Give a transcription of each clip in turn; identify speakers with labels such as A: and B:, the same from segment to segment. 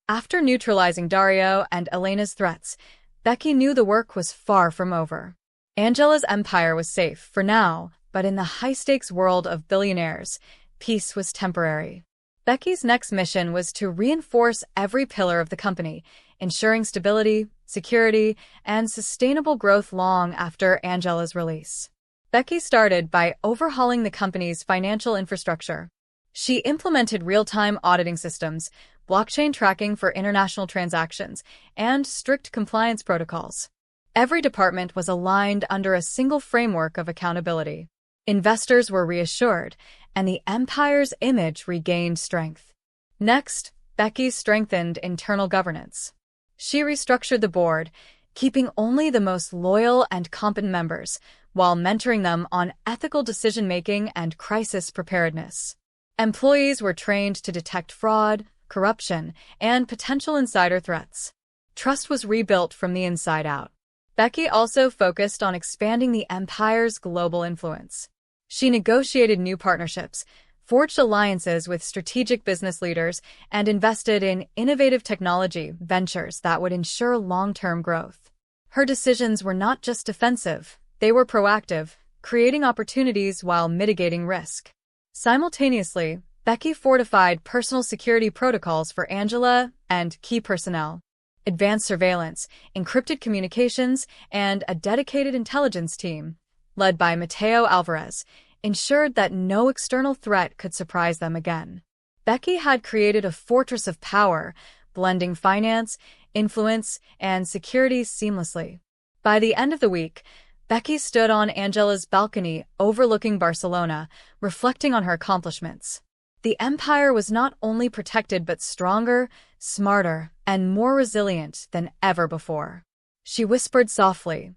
A: After neutralizing Dario and Elena's threats, Becky knew the work was far from over. Angela's empire was safe for now, but in the high-stakes world of billionaires, peace was temporary. Becky's next mission was to reinforce every pillar of the company, ensuring stability, security, and sustainable growth long after Angela's release. Becky started by overhauling the company's financial infrastructure. She implemented real-time auditing systems, blockchain tracking for international transactions, and strict compliance protocols. Every department was aligned under a single framework of accountability. Investors were reassured, and the empire's image regained strength. Next, Becky strengthened internal governance. She restructured the board, keeping only the most loyal and competent members, while mentoring them on ethical decision-making and crisis preparedness. Employees were trained to detect fraud, corruption, and potential insider threats. Trust was rebuilt from the inside out. Becky also focused on expanding the empire's global influence. She negotiated new partnerships, forged alliances with strategic business leaders, and invested in innovative technology ventures that would ensure long-term growth. Her decisions were not just defensive, they were proactive, creating opportunities while mitigating risk. Simultaneously, Becky fortified personal security protocols for Angela and key personnel. Advanced surveillance, encrypted communications, and a dedicated intelligence team, led by Mateo Alvarez, ensured that no external threat could surprise them again. Becky had created a fortress of power, blending finance, influence, and security seamlessly. By the end of the week, Becky stood on Angela's balcony overlooking Barcelona, reflecting on her accomplishments. The empire was not only protected but stronger, smarter, and more resilient than ever before. She whispered softly,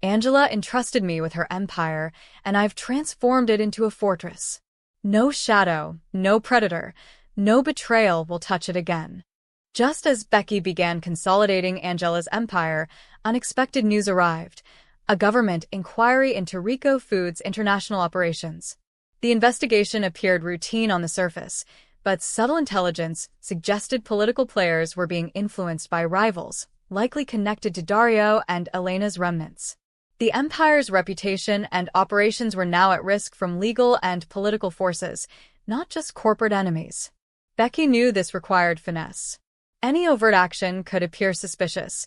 A: "Angela entrusted me with her empire, and I've transformed it into a fortress. No shadow, no predator, no betrayal will touch it again." Just as Becky began consolidating Angela's empire, unexpected news arrived: a government inquiry into Rico Foods' international operations. The investigation appeared routine on the surface, but subtle intelligence suggested political players were being influenced by rivals, likely connected to Dario and Elena's remnants. The empire's reputation and operations were now at risk from legal and political forces, not just corporate enemies. Becky knew this required finesse. Any overt action could appear suspicious.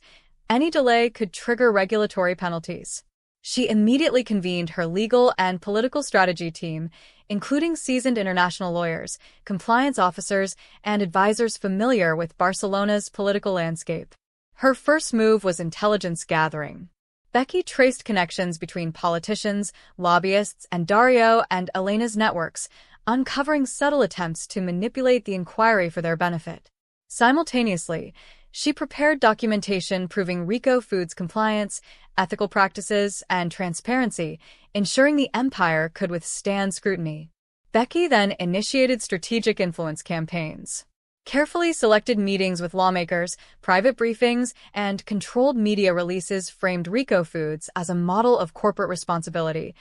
A: Any delay could trigger regulatory penalties. She immediately convened her legal and political strategy team, including seasoned international lawyers, compliance officers, and advisors familiar with Barcelona's political landscape. Her first move was intelligence gathering. Becky traced connections between politicians, lobbyists, and Dario and Elena's networks, uncovering subtle attempts to manipulate the inquiry for their benefit. Simultaneously, she prepared documentation proving Rico Foods' compliance, ethical practices, and transparency, ensuring the empire could withstand scrutiny. Becky then initiated strategic influence campaigns. Carefully selected meetings with lawmakers, private briefings, and controlled media releases framed Rico Foods as a model of corporate responsibility,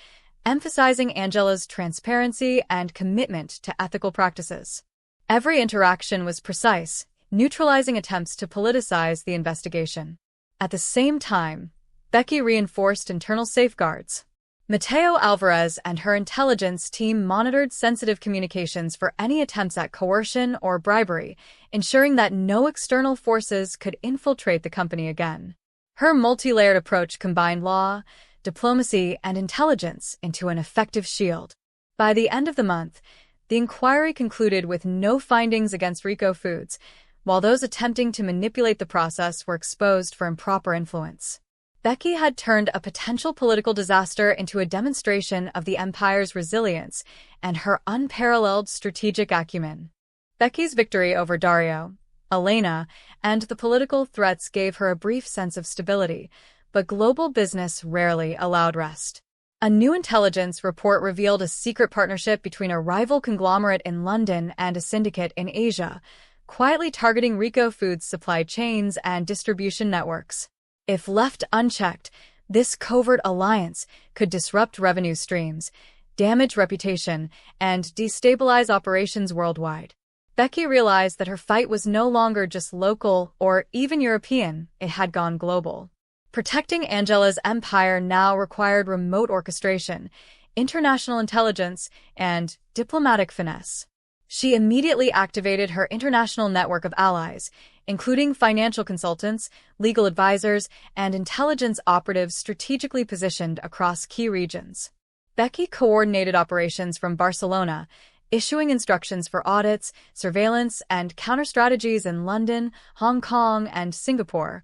A: emphasizing Angela's transparency and commitment to ethical practices. Every interaction was precise, neutralizing attempts to politicize the investigation. At the same time, Becky reinforced internal safeguards. Mateo Alvarez and her intelligence team monitored sensitive communications for any attempts at coercion or bribery, ensuring that no external forces could infiltrate the company again. Her multi-layered approach combined law, diplomacy, and intelligence into an effective shield. By the end of the month, the inquiry concluded with no findings against Rico Foods, while those attempting to manipulate the process were exposed for improper influence. Becky had turned a potential political disaster into a demonstration of the empire's resilience and her unparalleled strategic acumen. Becky's victory over Dario, Elena, and the political threats gave her a brief sense of stability, but global business rarely allowed rest. A new intelligence report revealed a secret partnership between a rival conglomerate in London and a syndicate in Asia, quietly targeting Rico Foods' supply chains and distribution networks. If left unchecked, this covert alliance could disrupt revenue streams, damage reputation, and destabilize operations worldwide. Becky realized that her fight was no longer just local or even European, it had gone global. Protecting Angela's empire now required remote orchestration, international intelligence, and diplomatic finesse. She immediately activated her international network of allies, including financial consultants, legal advisors, and intelligence operatives strategically positioned across key regions. Becky coordinated operations from Barcelona, issuing instructions for audits, surveillance, and counter-strategies in London, Hong Kong, and Singapore,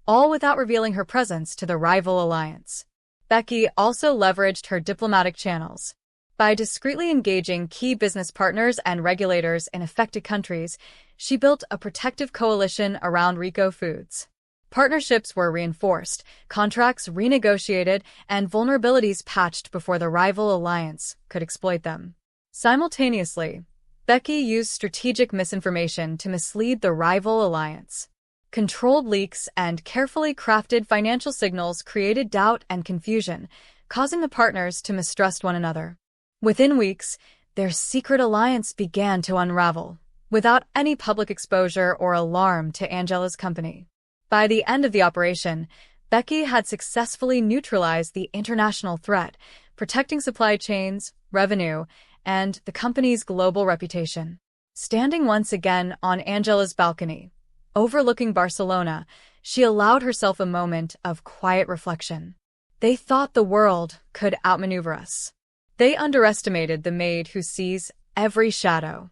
A: all without revealing her presence to the rival alliance. Becky also leveraged her diplomatic channels. By discreetly engaging key business partners and regulators in affected countries, she built a protective coalition around Rico Foods. Partnerships were reinforced, contracts renegotiated, and vulnerabilities patched before the rival alliance could exploit them. Simultaneously, Becky used strategic misinformation to mislead the rival alliance. Controlled leaks and carefully crafted financial signals created doubt and confusion, causing the partners to mistrust one another. Within weeks, their secret alliance began to unravel, without any public exposure or alarm to Angela's company. By the end of the operation, Becky had successfully neutralized the international threat, protecting supply chains, revenue, and the company's global reputation. Standing once again on Angela's balcony, overlooking Barcelona, she allowed herself a moment of quiet reflection. They thought the world could outmaneuver us. They underestimated the Maid who sees every shadow.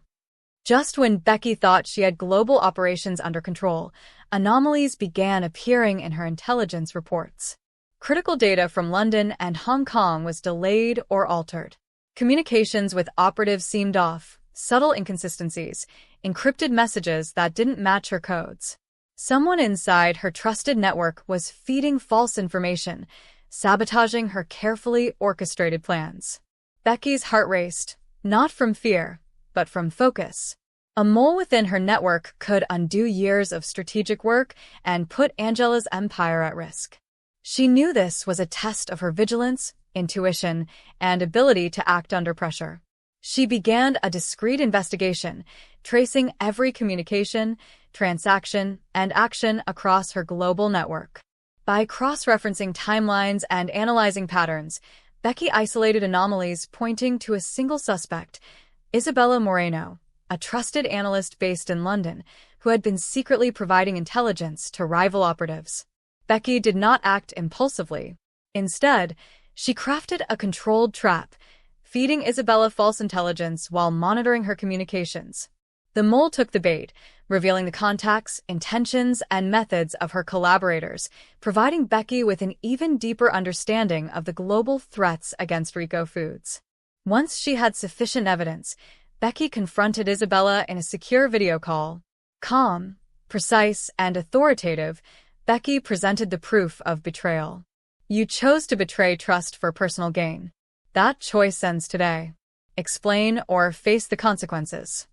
A: Just when Becky thought she had global operations under control, anomalies began appearing in her intelligence reports. Critical data from London and Hong Kong was delayed or altered. Communications with operatives seemed off, subtle inconsistencies, encrypted messages that didn't match her codes. Someone inside her trusted network was feeding false information, sabotaging her carefully orchestrated plans. Becky's heart raced, not from fear, but from focus. A mole within her network could undo years of strategic work and put Angela's empire at risk. She knew this was a test of her vigilance, intuition, and ability to act under pressure. She began a discreet investigation, tracing every communication, transaction, and action across her global network. By cross-referencing timelines and analyzing patterns, Becky isolated anomalies pointing to a single suspect, Isabella Moreno, a trusted analyst based in London, who had been secretly providing intelligence to rival operatives. Becky did not act impulsively. Instead, she crafted a controlled trap, feeding Isabella false intelligence while monitoring her communications. The mole took the bait, revealing the contacts, intentions, and methods of her collaborators, providing Becky with an even deeper understanding of the global threats against Rico Foods. Once she had sufficient evidence, Becky confronted Isabella in a secure video call. Calm, precise, and authoritative, Becky presented the proof of betrayal. You chose to betray trust for personal gain. That choice ends today. Explain or face the consequences.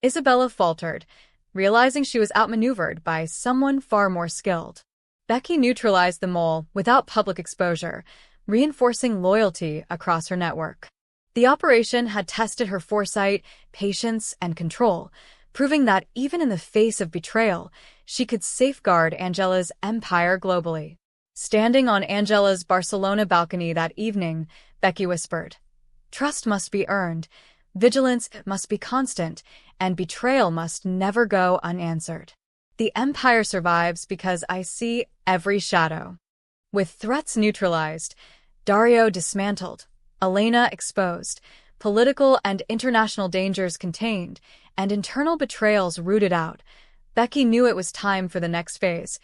A: Isabella faltered, realizing she was outmaneuvered by someone far more skilled. Becky neutralized the mole without public exposure, reinforcing loyalty across her network. The operation had tested her foresight, patience, and control, proving that even in the face of betrayal, she could safeguard Angela's empire globally. Standing on Angela's Barcelona balcony that evening, Becky whispered, "Trust must be earned, vigilance must be constant, and betrayal must never go unanswered. The empire survives because I see every shadow." With threats neutralized, Dario dismantled, Elena exposed, political and international dangers contained, and internal betrayals rooted out, Becky knew it was time for the next phase,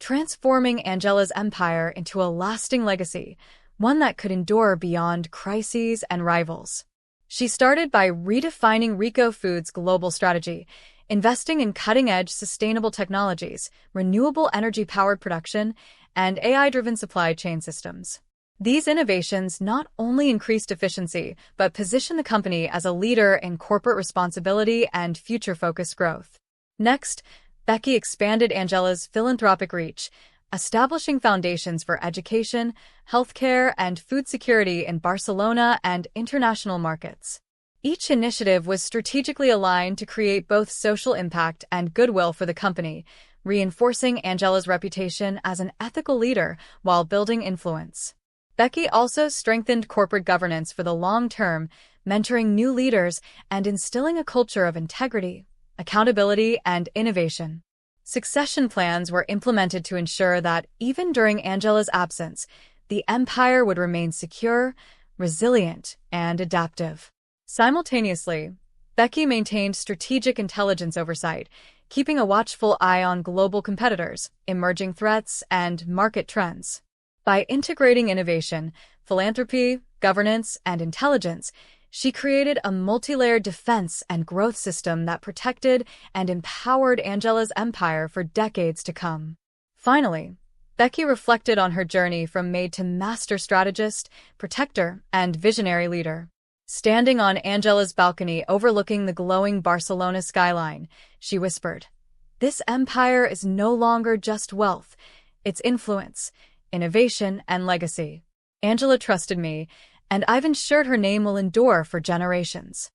A: transforming Angela's empire into a lasting legacy, one that could endure beyond crises and rivals. She started by redefining Rico Foods' global strategy, investing in cutting-edge sustainable technologies, renewable energy-powered production, and AI-driven supply chain systems. These innovations not only increased efficiency, but positioned the company as a leader in corporate responsibility and future-focused growth. Next, Becky expanded Angela's philanthropic reach, establishing foundations for education, healthcare, and food security in Barcelona and international markets. Each initiative was strategically aligned to create both social impact and goodwill for the company, reinforcing Angela's reputation as an ethical leader while building influence. Becky also strengthened corporate governance for the long term, mentoring new leaders and instilling a culture of integrity, accountability, and innovation. Succession plans were implemented to ensure that, even during Angela's absence, the empire would remain secure, resilient, and adaptive. Simultaneously, Becky maintained strategic intelligence oversight, keeping a watchful eye on global competitors, emerging threats, and market trends. By integrating innovation, philanthropy, governance, and intelligence, she created a multi-layered defense and growth system that protected and empowered Angela's empire for decades to come. Finally, Becky reflected on her journey from maid to master strategist, protector, and visionary leader. Standing on Angela's balcony overlooking the glowing Barcelona skyline, she whispered, "This empire is no longer just wealth, it's influence, innovation, and legacy. Angela trusted me, and I've ensured her name will endure for generations."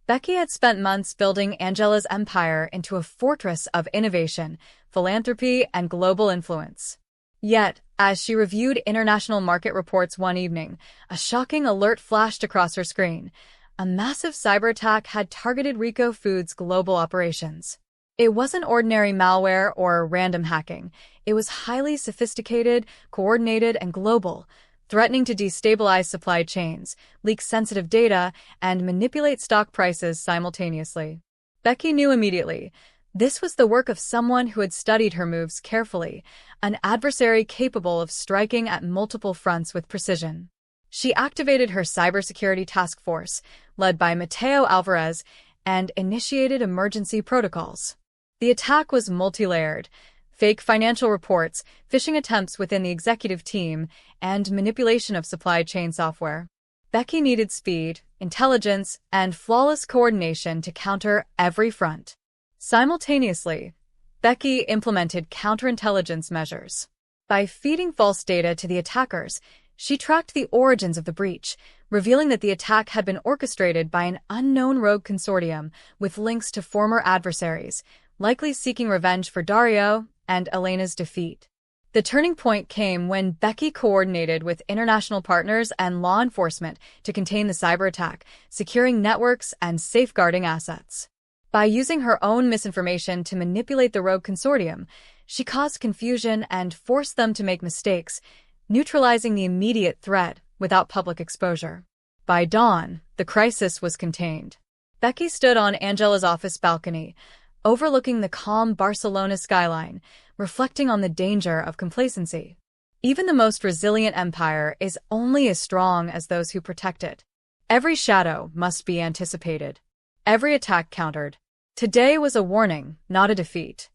A: Becky had spent months building Angela's empire into a fortress of innovation, philanthropy, and global influence. Yet, as she reviewed international market reports one evening, a shocking alert flashed across her screen. A massive cyber attack had targeted Rico Foods' global operations. It wasn't ordinary malware or random hacking. It was highly sophisticated, coordinated, and global, threatening to destabilize supply chains, leak sensitive data, and manipulate stock prices simultaneously. Becky knew immediately. This was the work of someone who had studied her moves carefully, an adversary capable of striking at multiple fronts with precision. She activated her cybersecurity task force, led by Mateo Alvarez, and initiated emergency protocols. The attack was multi-layered: fake financial reports, phishing attempts within the executive team, and manipulation of supply chain software. Becky needed speed, intelligence, and flawless coordination to counter every front. Simultaneously, Becky implemented counterintelligence measures. By feeding false data to the attackers, she tracked the origins of the breach, revealing that the attack had been orchestrated by an unknown rogue consortium with links to former adversaries, likely seeking revenge for Dario and Elena's defeat. The turning point came when Becky coordinated with international partners and law enforcement to contain the cyber attack, securing networks and safeguarding assets. By using her own misinformation to manipulate the rogue consortium, she caused confusion and forced them to make mistakes, neutralizing the immediate threat without public exposure. By dawn, the crisis was contained. Becky stood on Angela's office balcony, overlooking the calm Barcelona skyline, reflecting on the danger of complacency. Even the most resilient empire is only as strong as those who protect it. Every shadow must be anticipated. Every attack countered. Today was a warning, not a defeat.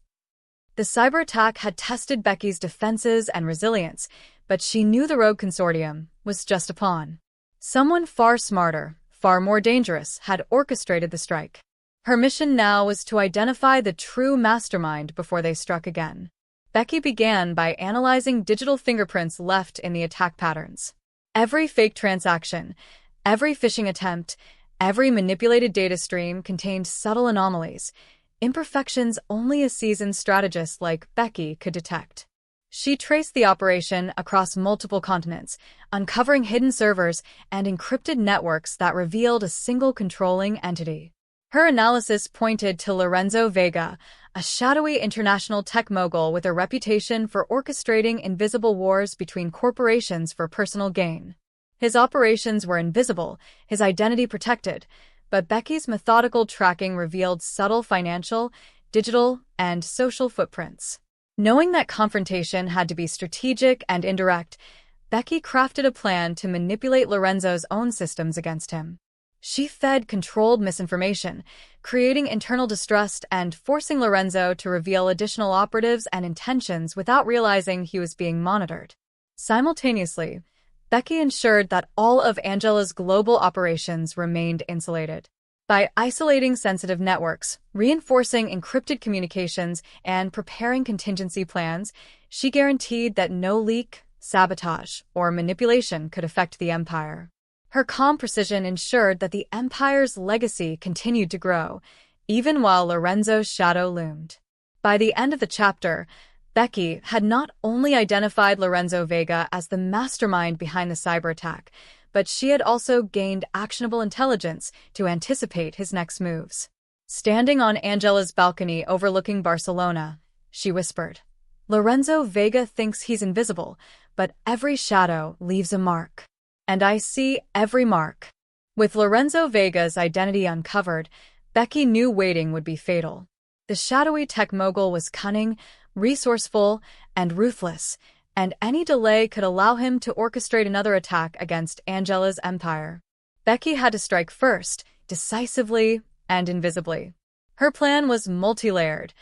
A: The cyber attack had tested Becky's defenses and resilience, but she knew the rogue consortium was just a pawn. Someone far smarter, far more dangerous, had orchestrated the strike. Her mission now was to identify the true mastermind before they struck again. Becky began by analyzing digital fingerprints left in the attack patterns. Every fake transaction, every phishing attempt, every manipulated data stream contained subtle anomalies, imperfections only a seasoned strategist like Becky could detect. She traced the operation across multiple continents, uncovering hidden servers and encrypted networks that revealed a single controlling entity. Her analysis pointed to Lorenzo Vega, a shadowy international tech mogul with a reputation for orchestrating invisible wars between corporations for personal gain. His operations were invisible, his identity protected, but Becky's methodical tracking revealed subtle financial, digital, and social footprints. Knowing that confrontation had to be strategic and indirect, Becky crafted a plan to manipulate Lorenzo's own systems against him. She fed controlled misinformation, creating internal distrust and forcing Lorenzo to reveal additional operatives and intentions without realizing he was being monitored. Simultaneously, Becky ensured that all of Angela's global operations remained insulated. By isolating sensitive networks, reinforcing encrypted communications, and preparing contingency plans, she guaranteed that no leak, sabotage, or manipulation could affect the empire. Her calm precision ensured that the Empire's legacy continued to grow, even while Lorenzo's shadow loomed. By the end of the chapter, Becky had not only identified Lorenzo Vega as the mastermind behind the cyber attack, but she had also gained actionable intelligence to anticipate his next moves. Standing on Angela's balcony overlooking Barcelona, she whispered, "Lorenzo Vega thinks he's invisible, but every shadow leaves a mark. And I see every mark." With Lorenzo Vega's identity uncovered, Becky knew waiting would be fatal. The shadowy tech mogul was cunning, resourceful, and ruthless, and any delay could allow him to orchestrate another attack against Angela's empire. Becky had to strike first, decisively and invisibly. Her plan was multi-layered,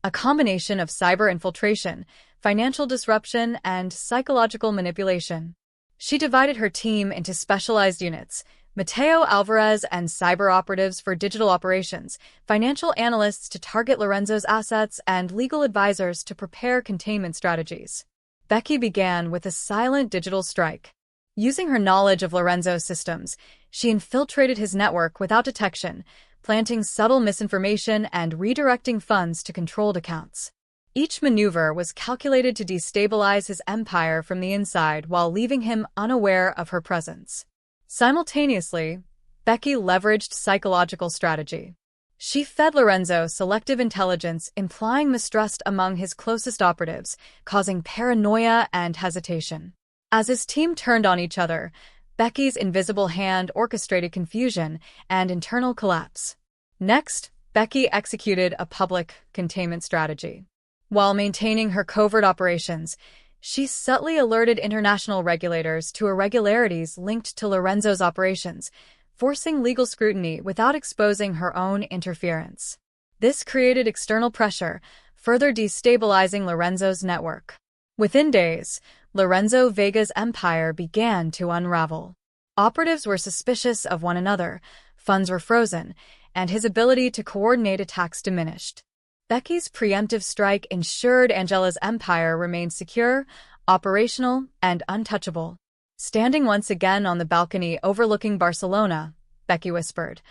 A: a combination of cyber infiltration, financial disruption, and psychological manipulation. She divided her team into specialized units: Mateo Alvarez and cyber operatives for digital operations, financial analysts to target Lorenzo's assets, and legal advisors to prepare containment strategies. Becky began with a silent digital strike. Using her knowledge of Lorenzo's systems, she infiltrated his network without detection, planting subtle misinformation and redirecting funds to controlled accounts. Each maneuver was calculated to destabilize his empire from the inside while leaving him unaware of her presence. Simultaneously, Becky leveraged psychological strategy. She fed Lorenzo selective intelligence, implying mistrust among his closest operatives, causing paranoia and hesitation. As his team turned on each other, Becky's invisible hand orchestrated confusion and internal collapse. Next, Becky executed a public containment strategy. While maintaining her covert operations, she subtly alerted international regulators to irregularities linked to Lorenzo's operations, forcing legal scrutiny without exposing her own interference. This created external pressure, further destabilizing Lorenzo's network. Within days, Lorenzo Vega's empire began to unravel. Operatives were suspicious of one another, funds were frozen, and his ability to coordinate attacks diminished. Becky's preemptive strike ensured Angela's empire remained secure, operational, and untouchable. Standing once again on the balcony overlooking Barcelona, Becky whispered,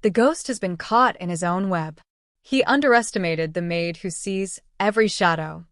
A: "The ghost has been caught in his own web." He underestimated the Maid who sees every shadow.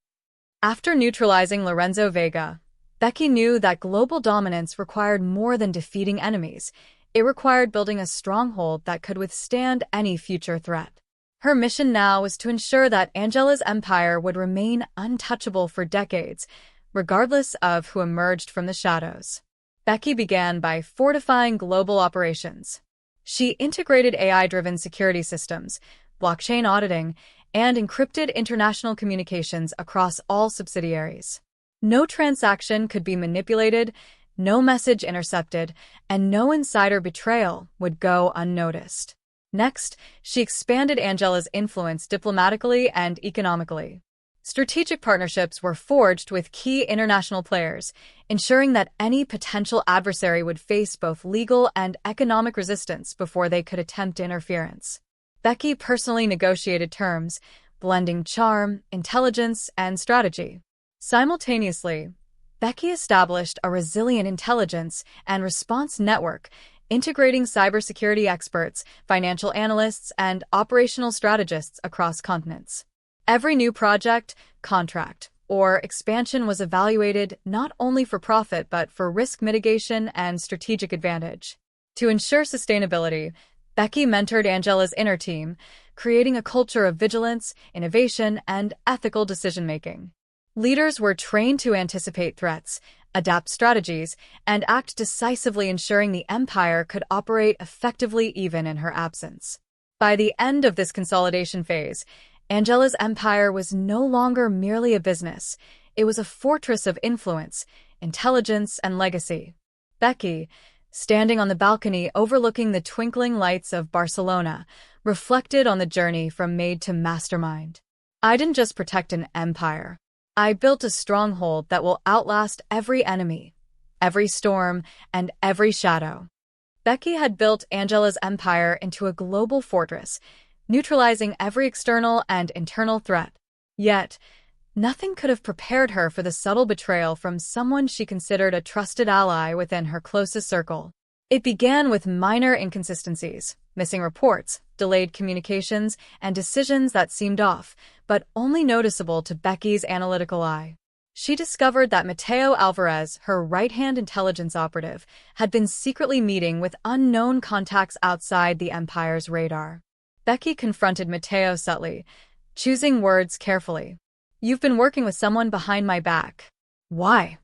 A: After neutralizing Lorenzo Vega, Becky knew that global dominance required more than defeating enemies. It required building a stronghold that could withstand any future threat. Her mission now was to ensure that Angela's empire would remain untouchable for decades, regardless of who emerged from the shadows. Becky began by fortifying global operations. She integrated AI-driven security systems, blockchain auditing, and encrypted international communications across all subsidiaries. No transaction could be manipulated, no message intercepted, and no insider betrayal would go unnoticed. Next, she expanded Angela's influence diplomatically and economically. Strategic partnerships were forged with key international players, ensuring that any potential adversary would face both legal and economic resistance before they could attempt interference. Becky personally negotiated terms, blending charm, intelligence, and strategy. Simultaneously, Becky established a resilient intelligence and response network, integrating cybersecurity experts, financial analysts, and operational strategists across continents. Every new project, contract, or expansion was evaluated not only for profit but for risk mitigation and strategic advantage. To ensure sustainability, Becky mentored Angela's inner team, creating a culture of vigilance, innovation, and ethical decision-making. Leaders were trained to anticipate threats, adapt strategies, and act decisively, ensuring the empire could operate effectively even in her absence. By the end of this consolidation phase, Angela's empire was no longer merely a business. It was a fortress of influence, intelligence, and legacy. Becky, standing on the balcony overlooking the twinkling lights of Barcelona, reflected on the journey from Maid to mastermind. "I didn't just protect an empire. I built a stronghold that will outlast every enemy, every storm, and every shadow." Becky had built Angela's empire into a global fortress, neutralizing every external and internal threat. Yet, nothing could have prepared her for the subtle betrayal from someone she considered a trusted ally within her closest circle. It began with minor inconsistencies, missing reports, delayed communications, and decisions that seemed off, but only noticeable to Becky's analytical eye. She discovered that Mateo Alvarez, her right-hand intelligence operative, had been secretly meeting with unknown contacts outside the Empire's radar. Becky confronted Mateo subtly, choosing words carefully. "You've been working with someone behind my back. Why?"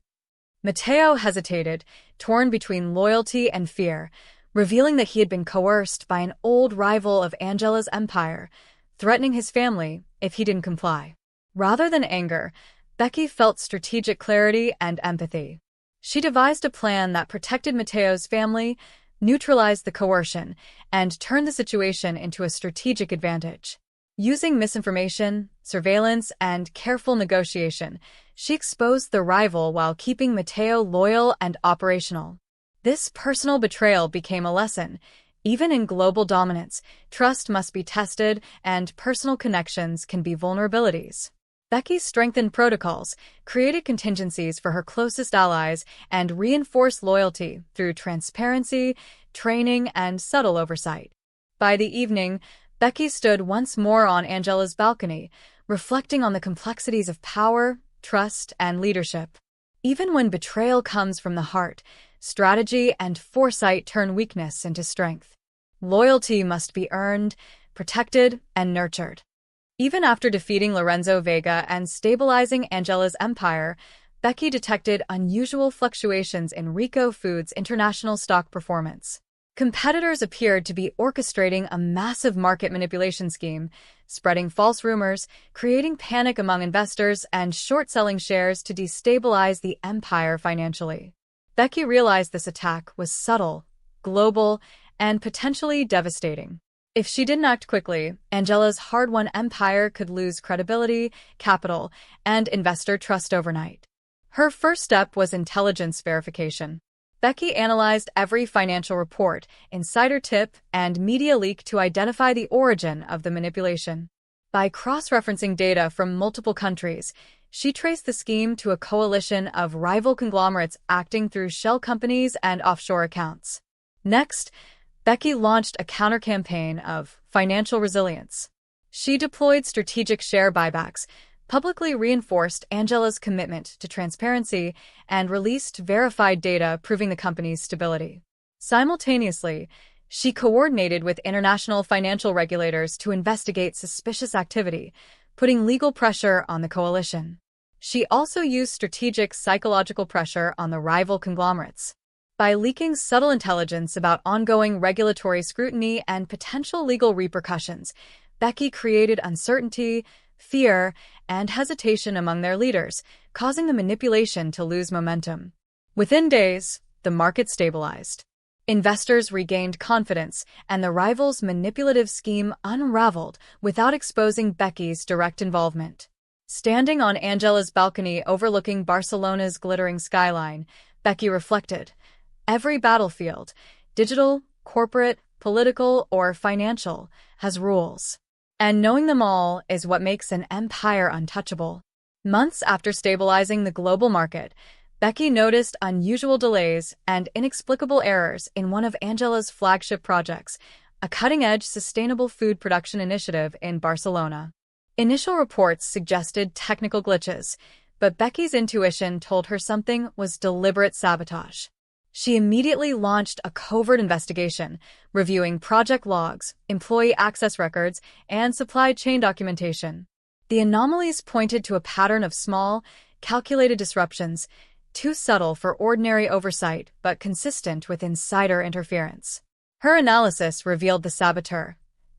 A: Mateo hesitated, torn between loyalty and fear, revealing that he had been coerced by an old rival of Angela's empire, threatening his family if he didn't comply. Rather than anger, Becky felt strategic clarity and empathy. She devised a plan that protected Mateo's family, neutralized the coercion, and turned the situation into a strategic advantage. Using misinformation, surveillance, and careful negotiation, she exposed the rival while keeping Mateo loyal and operational. This personal betrayal became a lesson. Even in global dominance, trust must be tested, and personal connections can be vulnerabilities. Becky strengthened protocols, created contingencies for her closest allies, and reinforced loyalty through transparency, training, and subtle oversight. By the evening, Becky stood once more on Angela's balcony, reflecting on the complexities of power, trust, and leadership. Even when betrayal comes from the heart, strategy and foresight turn weakness into strength. Loyalty must be earned, protected, and nurtured. Even after defeating Lorenzo Vega and stabilizing Angela's empire, Becky detected unusual fluctuations in Rico Foods' international stock performance. Competitors appeared to be orchestrating a massive market manipulation scheme, spreading false rumors, creating panic among investors, and short-selling shares to destabilize the empire financially. Becky realized this attack was subtle, global, and potentially devastating. If she didn't act quickly, Angela's hard-won empire could lose credibility, capital, and investor trust overnight. Her first step was intelligence verification. Becky analyzed every financial report, insider tip, and media leak to identify the origin of the manipulation. By cross-referencing data from multiple countries, she traced the scheme to a coalition of rival conglomerates acting through shell companies and offshore accounts. Next, Becky launched a counter-campaign of financial resilience. She deployed strategic share buybacks, publicly reinforced Angela's commitment to transparency, and released verified data proving the company's stability. Simultaneously, she coordinated with international financial regulators to investigate suspicious activity, putting legal pressure on the coalition. She also used strategic psychological pressure on the rival conglomerates. By leaking subtle intelligence about ongoing regulatory scrutiny and potential legal repercussions, Becky created uncertainty, fear, and hesitation among their leaders, causing the manipulation to lose momentum. Within days, the market stabilized. Investors regained confidence, and the rivals' manipulative scheme unraveled without exposing Becky's direct involvement. Standing on Angela's balcony overlooking Barcelona's glittering skyline, Becky reflected. Every battlefield, digital, corporate, political, or financial, has rules. And knowing them all is what makes an empire untouchable. Months after stabilizing the global market, Becky noticed unusual delays and inexplicable errors in one of Angela's flagship projects, a cutting-edge sustainable food production initiative in Barcelona. Initial reports suggested technical glitches, but Becky's intuition told her something was deliberate sabotage. She immediately launched a covert investigation, reviewing project logs, employee access records, and supply chain documentation. The anomalies pointed to a pattern of small, calculated disruptions, too subtle for ordinary oversight but consistent with insider interference. Her analysis revealed the saboteur,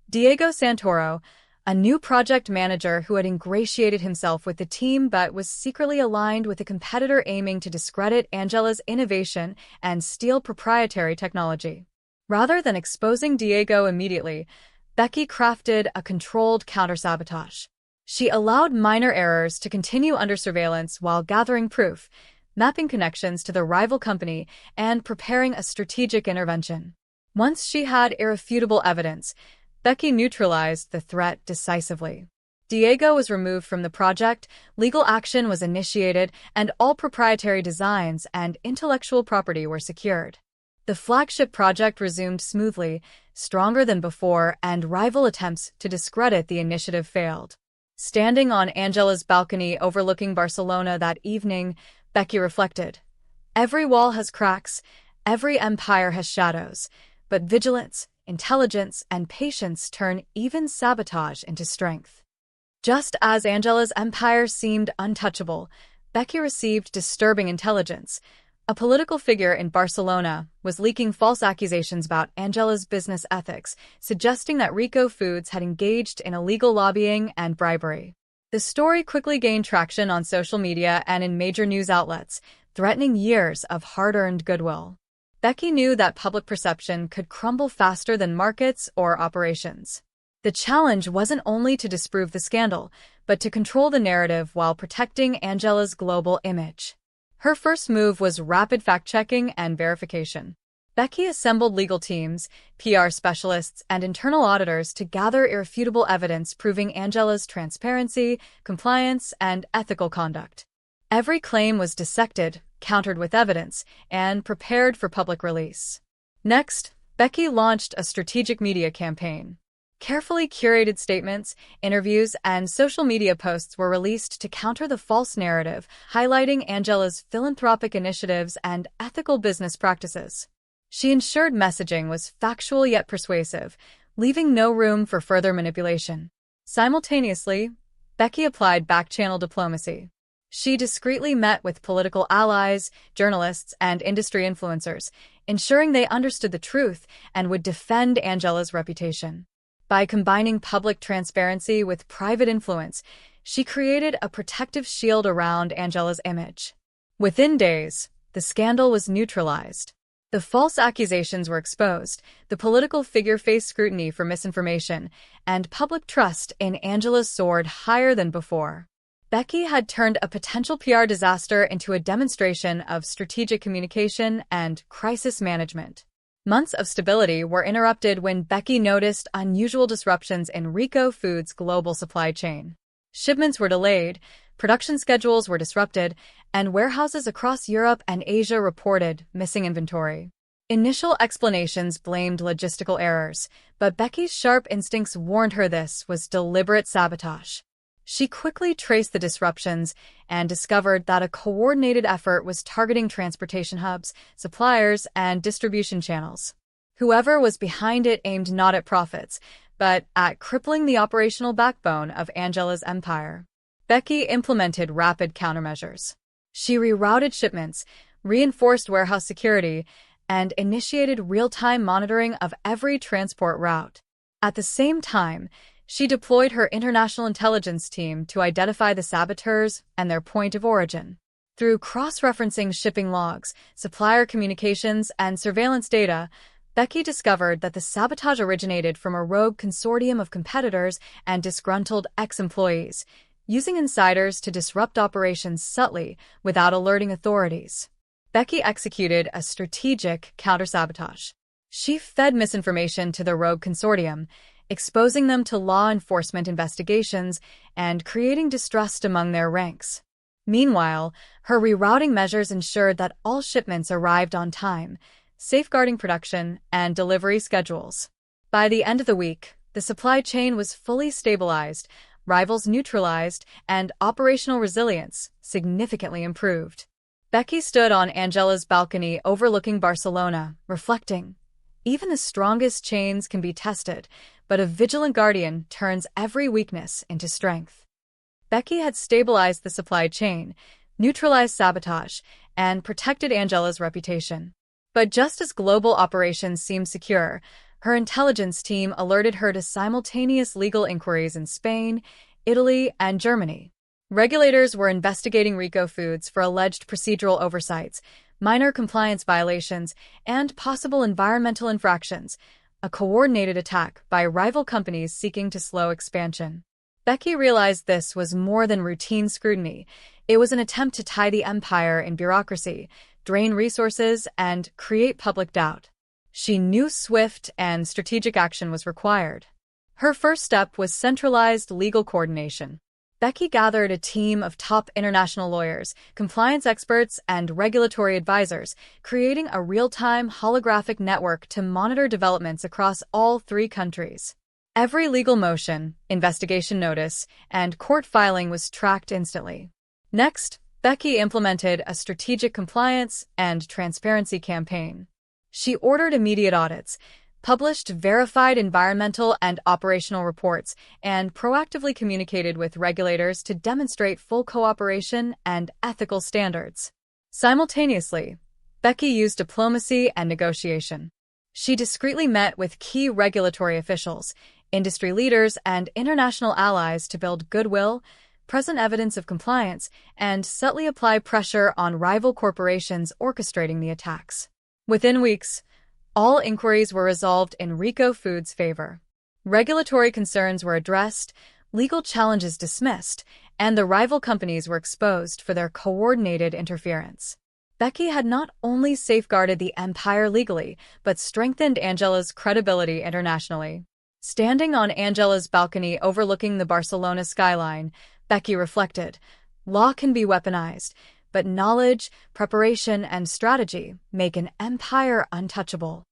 A: Diego Santoro, a new project manager who had ingratiated himself with the team but was secretly aligned with a competitor aiming to discredit Angela's innovation and steal proprietary technology. Rather than exposing Diego immediately, Becky crafted a controlled counter-sabotage. She allowed minor errors to continue under surveillance while gathering proof, mapping connections to the rival company, and preparing a strategic intervention. Once she had irrefutable evidence, Becky neutralized the threat decisively. Diego was removed from the project, legal action was initiated, and all proprietary designs and intellectual property were secured. The flagship project resumed smoothly, stronger than before, and rival attempts to discredit the initiative failed. Standing on Angela's balcony overlooking Barcelona that evening, Becky reflected. Every wall has cracks, every empire has shadows, but vigilance, intelligence, and patience turn even sabotage into strength. Just as Angela's empire seemed untouchable, Becky received disturbing intelligence. A political figure in Barcelona was leaking false accusations about Angela's business ethics, suggesting that Rico Foods had engaged in illegal lobbying and bribery. The story quickly gained traction on social media and in major news outlets, threatening years of hard-earned goodwill. Becky knew that public perception could crumble faster than markets or operations. The challenge wasn't only to disprove the scandal, but to control the narrative while protecting Angela's global image. Her first move was rapid fact-checking and verification. Becky assembled legal teams, PR specialists, and internal auditors to gather irrefutable evidence proving Angela's transparency, compliance, and ethical conduct. Every claim was dissected, countered with evidence, and prepared for public release. Next, Becky launched a strategic media campaign. Carefully curated statements, interviews, and social media posts were released to counter the false narrative, highlighting Angela's philanthropic initiatives and ethical business practices. She ensured messaging was factual yet persuasive, leaving no room for further manipulation. Simultaneously, Becky applied back-channel diplomacy. She discreetly met with political allies, journalists, and industry influencers, ensuring they understood the truth and would defend Angela's reputation. By combining public transparency with private influence, she created a protective shield around Angela's image. Within days, the scandal was neutralized. The false accusations were exposed, the political figure faced scrutiny for misinformation, and public trust in Angela soared higher than before. Becky had turned a potential PR disaster into a demonstration of strategic communication and crisis management. Months of stability were interrupted when Becky noticed unusual disruptions in Rico Foods' global supply chain. Shipments were delayed, production schedules were disrupted, and warehouses across Europe and Asia reported missing inventory. Initial explanations blamed logistical errors, but Becky's sharp instincts warned her this was deliberate sabotage. She quickly traced the disruptions and discovered that a coordinated effort was targeting transportation hubs, suppliers, and distribution channels. Whoever was behind it aimed not at profits, but at crippling the operational backbone of Angela's empire. Becky implemented rapid countermeasures. She rerouted shipments, reinforced warehouse security, and initiated real-time monitoring of every transport route. At the same time, she deployed her international intelligence team to identify the saboteurs and their point of origin. Through cross-referencing shipping logs, supplier communications, and surveillance data, Becky discovered that the sabotage originated from a rogue consortium of competitors and disgruntled ex-employees, using insiders to disrupt operations subtly without alerting authorities. Becky executed a strategic counter-sabotage. She fed misinformation to the rogue consortium, exposing them to law enforcement investigations and creating distrust among their ranks. Meanwhile, her rerouting measures ensured that all shipments arrived on time, safeguarding production and delivery schedules. By the end of the week, the supply chain was fully stabilized, rivals neutralized, and operational resilience significantly improved. Becky stood on Angela's balcony overlooking Barcelona, reflecting, "Even the strongest chains can be tested, but a vigilant guardian turns every weakness into strength." Becky had stabilized the supply chain, neutralized sabotage, and protected Angela's reputation. But just as global operations seemed secure, her intelligence team alerted her to simultaneous legal inquiries in Spain, Italy, and Germany. Regulators were investigating Rico Foods for alleged procedural oversights, minor compliance violations, and possible environmental infractions, a coordinated attack by rival companies seeking to slow expansion. Becky realized this was more than routine scrutiny. It was an attempt to tie the empire in bureaucracy, drain resources, and create public doubt. She knew swift and strategic action was required. Her first step was centralized legal coordination. Becky gathered a team of top international lawyers, compliance experts, and regulatory advisors, creating a real-time holographic network to monitor developments across all 3 countries. Every legal motion, investigation notice, and court filing was tracked instantly. Next, Becky implemented a strategic compliance and transparency campaign. She ordered immediate audits, published verified environmental and operational reports, and proactively communicated with regulators to demonstrate full cooperation and ethical standards. Simultaneously, Becky used diplomacy and negotiation. She discreetly met with key regulatory officials, industry leaders, and international allies to build goodwill, present evidence of compliance, and subtly apply pressure on rival corporations orchestrating the attacks. Within weeks, all inquiries were resolved in Rico Foods' favor. Regulatory concerns were addressed, legal challenges dismissed, and the rival companies were exposed for their coordinated interference. Becky had not only safeguarded the empire legally, but strengthened Angela's credibility internationally. Standing on Angela's balcony overlooking the Barcelona skyline, Becky reflected, "Law can be weaponized, but knowledge, preparation, and strategy make an empire untouchable."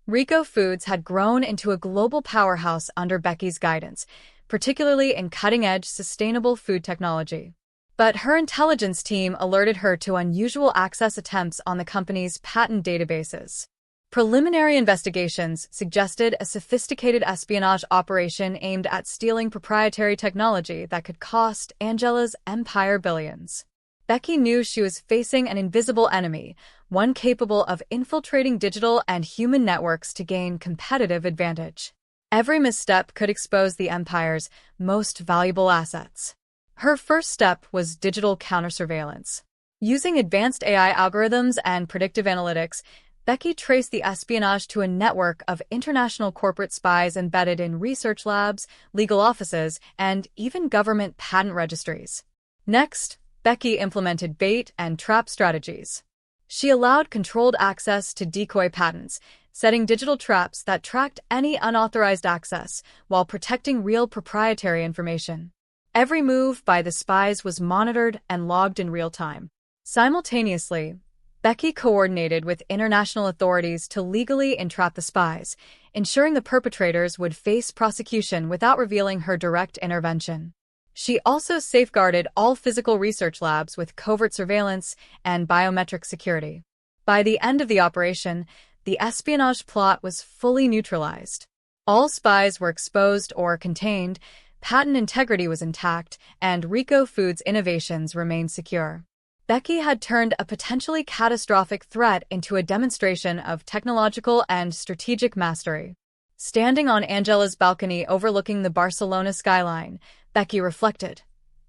A: Rico Foods had grown into a global powerhouse under Becky's guidance, particularly in cutting-edge sustainable food technology. But her intelligence team alerted her to unusual access attempts on the company's patent databases. Preliminary investigations suggested a sophisticated espionage operation aimed at stealing proprietary technology that could cost Angela's empire billions. Becky knew she was facing an invisible enemy, one capable of infiltrating digital and human networks to gain competitive advantage. Every misstep could expose the empire's most valuable assets. Her first step was digital countersurveillance. Using advanced AI algorithms and predictive analytics, Becky traced the espionage to a network of international corporate spies embedded in research labs, legal offices, and even government patent registries. Next, Becky implemented bait and trap strategies. She allowed controlled access to decoy patents, setting digital traps that tracked any unauthorized access while protecting real proprietary information. Every move by the spies was monitored and logged in real time. Simultaneously, Becky coordinated with international authorities to legally entrap the spies, ensuring the perpetrators would face prosecution without revealing her direct intervention. She also safeguarded all physical research labs with covert surveillance and biometric security. By the end of the operation, the espionage plot was fully neutralized. All spies were exposed or contained, patent integrity was intact, and Rico Foods' innovations remained secure. Becky had turned a potentially catastrophic threat into a demonstration of technological and strategic mastery. Standing on Angela's balcony overlooking the Barcelona skyline, Becky reflected,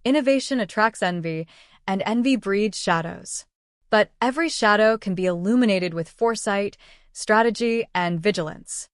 A: "Innovation attracts envy, and envy breeds shadows. But every shadow can be illuminated with foresight, strategy, and vigilance."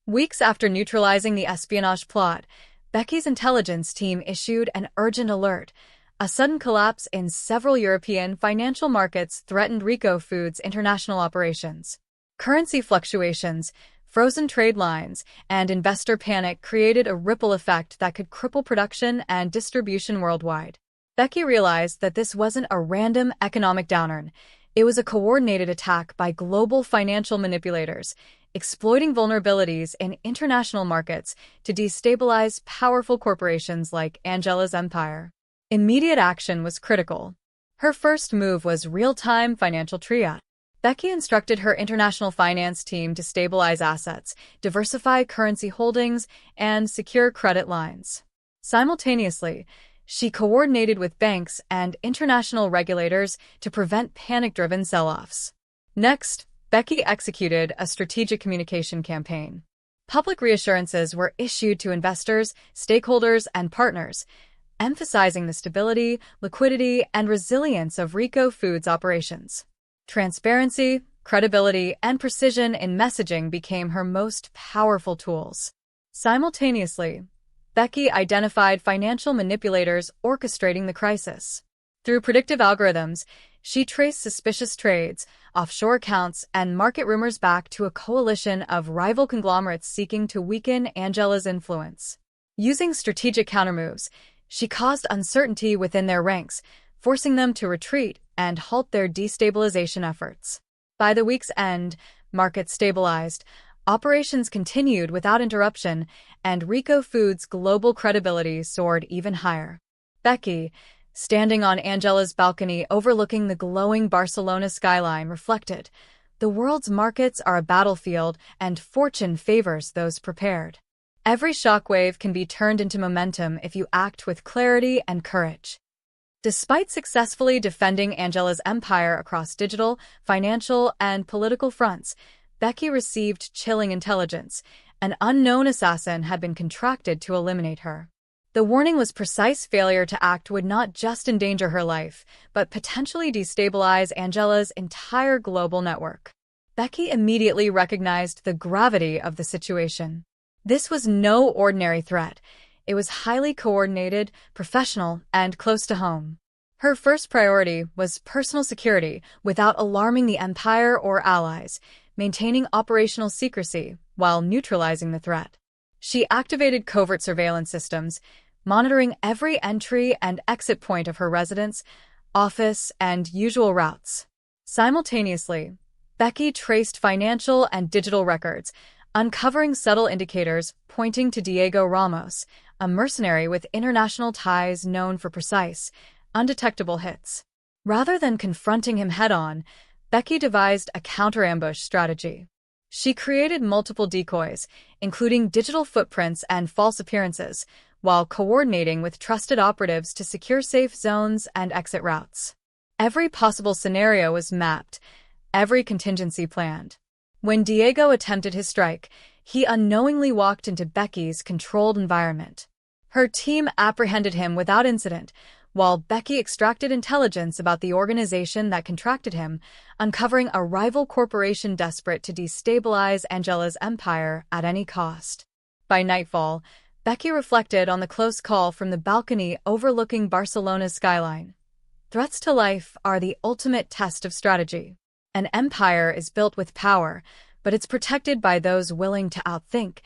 A: Weeks after neutralizing the espionage plot, Becky's intelligence team issued an urgent alert. A sudden collapse in several European financial markets threatened Rico Foods' international operations. Currency fluctuations, frozen trade lines, and investor panic created a ripple effect that could cripple production and distribution worldwide. Becky realized that this wasn't a random economic downturn. It was a coordinated attack by global financial manipulators, exploiting vulnerabilities in international markets to destabilize powerful corporations like Angela's empire. Immediate action was critical. Her first move was real-time financial triage. Becky instructed her international finance team to stabilize assets, diversify currency holdings, and secure credit lines. Simultaneously, she coordinated with banks and international regulators to prevent panic-driven sell-offs. Next, Becky executed a strategic communication campaign. Public reassurances were issued to investors, stakeholders, and partners, emphasizing the stability, liquidity, and resilience of Rico Foods' operations. Transparency, credibility, and precision in messaging became her most powerful tools. Simultaneously, Becky identified financial manipulators orchestrating the crisis. Through predictive algorithms, she traced suspicious trades, offshore accounts, and market rumors back to a coalition of rival conglomerates seeking to weaken Angela's influence. Using strategic countermoves, She caused uncertainty within their ranks, forcing them to retreat and halt their destabilization efforts. By the week's end, markets stabilized, operations continued without interruption, and Rico Foods' global credibility soared even higher. Becky, standing on Angela's balcony overlooking the glowing Barcelona skyline, reflected, "The world's markets are a battlefield, and fortune favors those prepared. Every shockwave can be turned into momentum if you act with clarity and courage." Despite successfully defending Angela's empire across digital, financial, and political fronts, Becky received chilling intelligence. An unknown assassin had been contracted to eliminate her. The warning was precise failure to act would not just endanger her life, but potentially destabilize Angela's entire global network. Becky immediately recognized the gravity of the situation. This was no ordinary threat. It was highly coordinated, professional, and close to home. Her first priority was personal security without alarming the empire or allies, maintaining operational secrecy while neutralizing the threat. She activated covert surveillance systems, monitoring every entry and exit point of her residence, office, and usual routes. Simultaneously, Becky traced financial and digital records, uncovering subtle indicators pointing to Diego Ramos, a mercenary with international ties known for precise, undetectable hits. Rather than confronting him head-on, Becky devised a counter-ambush strategy. She created multiple decoys, including digital footprints and false appearances, while coordinating with trusted operatives to secure safe zones and exit routes. Every possible scenario was mapped, every contingency planned. When Diego attempted his strike, he unknowingly walked into Becky's controlled environment. Her team apprehended him without incident, while Becky extracted intelligence about the organization that contracted him, uncovering a rival corporation desperate to destabilize Angela's empire at any cost. By nightfall, Becky reflected on the close call from the balcony overlooking Barcelona's skyline. Threats to life are the ultimate test of strategy. An empire is built with power, but it's protected by those willing to outthink,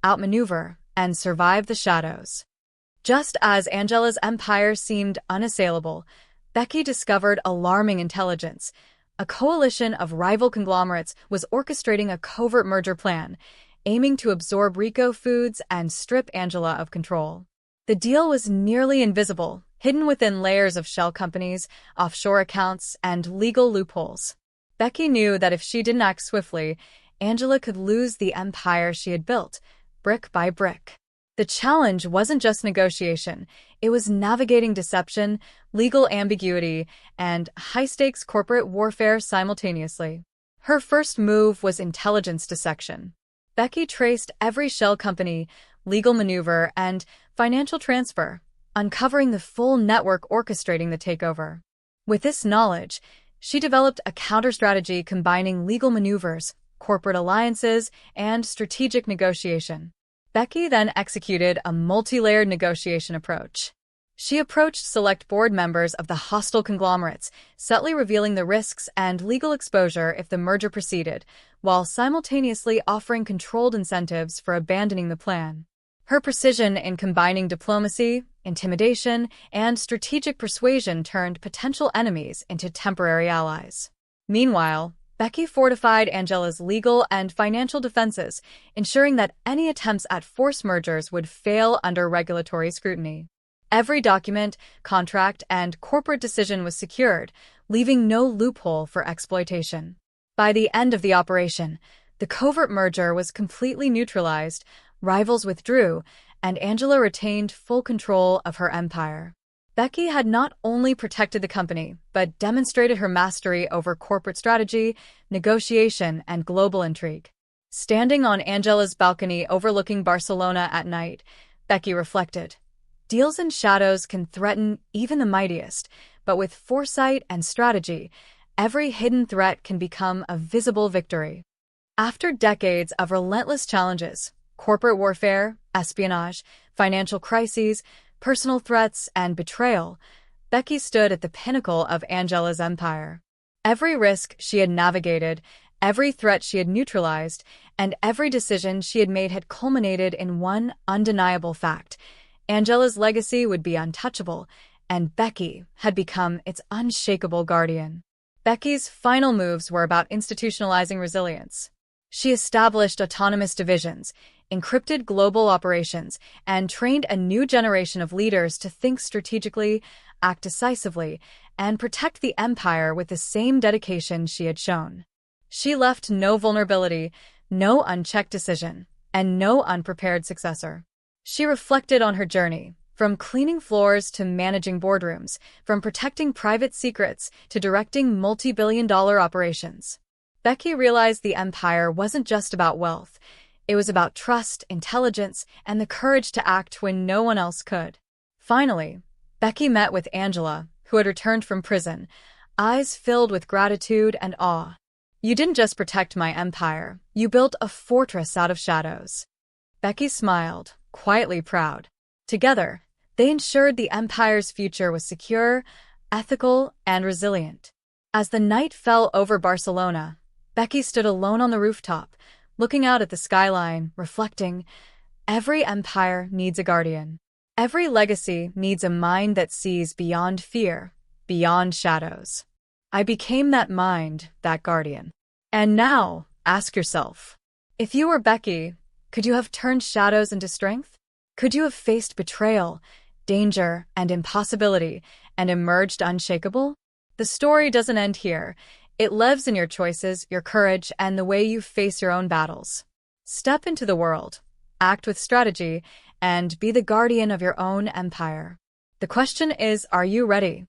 A: outmaneuver, and survive the shadows. Just as Angela's empire seemed unassailable, Becky discovered alarming intelligence. A coalition of rival conglomerates was orchestrating a covert merger plan, aiming to absorb Rico Foods and strip Angela of control. The deal was nearly invisible, hidden within layers of shell companies, offshore accounts, and legal loopholes. Becky knew that if she didn't act swiftly, Angela could lose the empire she had built, brick by brick. The challenge wasn't just negotiation, it was navigating deception, legal ambiguity, and high-stakes corporate warfare simultaneously. Her first move was intelligence dissection. Becky traced every shell company, legal maneuver, and financial transfer, uncovering the full network orchestrating the takeover. With this knowledge, she developed a counter-strategy combining legal maneuvers, corporate alliances, and strategic negotiation. Becky then executed a multi-layered negotiation approach. She approached select board members of the hostile conglomerates, subtly revealing the risks and legal exposure if the merger proceeded, while simultaneously offering controlled incentives for abandoning the plan. Her precision in combining diplomacy, intimidation, and strategic persuasion turned potential enemies into temporary allies. Meanwhile, Becky fortified Angela's legal and financial defenses, ensuring that any attempts at forced mergers would fail under regulatory scrutiny. Every document, contract, and corporate decision was secured, leaving no loophole for exploitation. By the end of the operation, the covert merger was completely neutralized, rivals withdrew, and Angela retained full control of her empire. Becky had not only protected the company, but demonstrated her mastery over corporate strategy, negotiation, and global intrigue. Standing on Angela's balcony overlooking Barcelona at night, Becky reflected, "Deals in shadows can threaten even the mightiest, but with foresight and strategy, every hidden threat can become a visible victory." After decades of relentless challenges, corporate warfare, espionage, financial crises, personal threats, and betrayal, Becky stood at the pinnacle of Angela's empire. Every risk she had navigated, every threat she had neutralized, and every decision she had made had culminated in one undeniable fact: Angela's legacy would be untouchable, and Becky had become its unshakable guardian. Becky's final moves were about institutionalizing resilience. She established autonomous divisions, encrypted global operations, and trained a new generation of leaders to think strategically, act decisively, and protect the empire with the same dedication she had shown. She left no vulnerability, no unchecked decision, and no unprepared successor. She reflected on her journey, from cleaning floors to managing boardrooms, from protecting private secrets to directing multi-billion-dollar operations. Becky realized the empire wasn't just about wealth. It was about trust, intelligence, and the courage to act when no one else could. Finally, Becky met with Angela, who had returned from prison, eyes filled with gratitude and awe. "You didn't just protect my empire, you built a fortress out of shadows." Becky smiled, quietly proud. Together, they ensured the empire's future was secure, ethical, and resilient. As the night fell over Barcelona, Becky stood alone on the rooftop, looking out at the skyline, reflecting, "Every empire needs a guardian. Every legacy needs a mind that sees beyond fear, beyond shadows." I became that mind, that guardian. And now, ask yourself, if you were Becky, could you have turned shadows into strength? Could you have faced betrayal, danger, and impossibility and emerged unshakable? The story doesn't end here. It lives in your choices, your courage, and the way you face your own battles. Step into the world, act with strategy, and be the guardian of your own empire. The question is, are you ready?